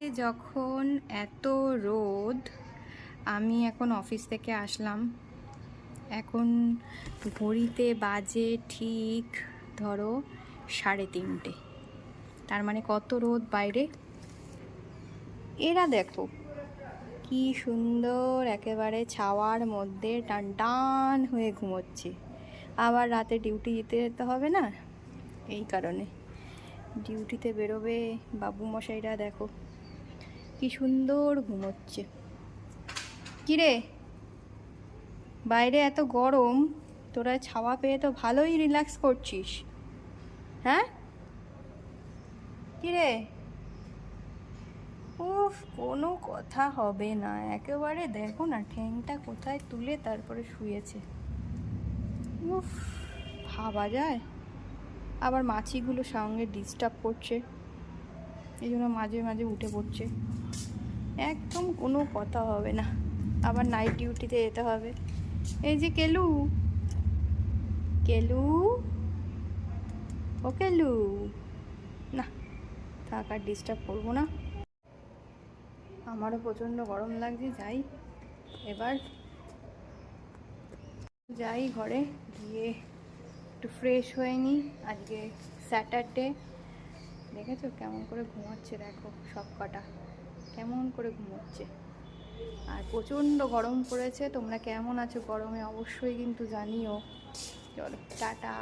যখন এত রোদ, আমি এখন অফিস থেকে আসলাম। এখন ঘড়িতে বাজে ঠিক ধরো 3:30। তার মানে কত রোদ বাইরে। এরা দেখো কি সুন্দর একেবারে ছাওয়ার মধ্যে টান টান হয়ে ঘুমোচ্ছে। আবার রাতে ডিউটি যেতে হবে না, এই কারণে ডিউটিতে বেরোবে। বাবু মশাইরা দেখো কি সুন্দর ঘুমোচ্ছে। কিরে, বাইরে এত গরম, তোরা ছাওয়া পেয়ে তো ভালোই রিল্যাক্স করছিস, হ্যাঁ? কিরে, উফ, কোনো কথা হবে না একেবারে। দেখো না ঠ্যাংটা কোথায় তুলে তারপরে শুয়েছে। উফ, ভাবা যায়। আবার মাছিগুলো সঙ্গে ডিস্টার্ব করছে, এই জন্য মাঝে মাঝে উঠে পড়ছে। একদম কোনো কথা হবে না। আবার নাইট ডিউটিতে যেতে হবে। এই যে কেলু, কেলু, ও কেলু, না থাক, আর ডিস্টার্ব করবো না। আমারও প্রচণ্ড গরম লাগছে। যাই এবার, যাই ঘরে গিয়ে একটু ফ্রেশ হয়ে নিই। আজকে স্যাটারডে। দেখেছো কেমন করে ঘুমাচ্ছে, দেখো সব কটা কেমন করে ঘুমোচ্ছে। আর প্রচণ্ড গরম পড়েছে। তোমরা কেমন আছো গরমে অবশ্যই কিন্তু জানিও। চলো টাটা।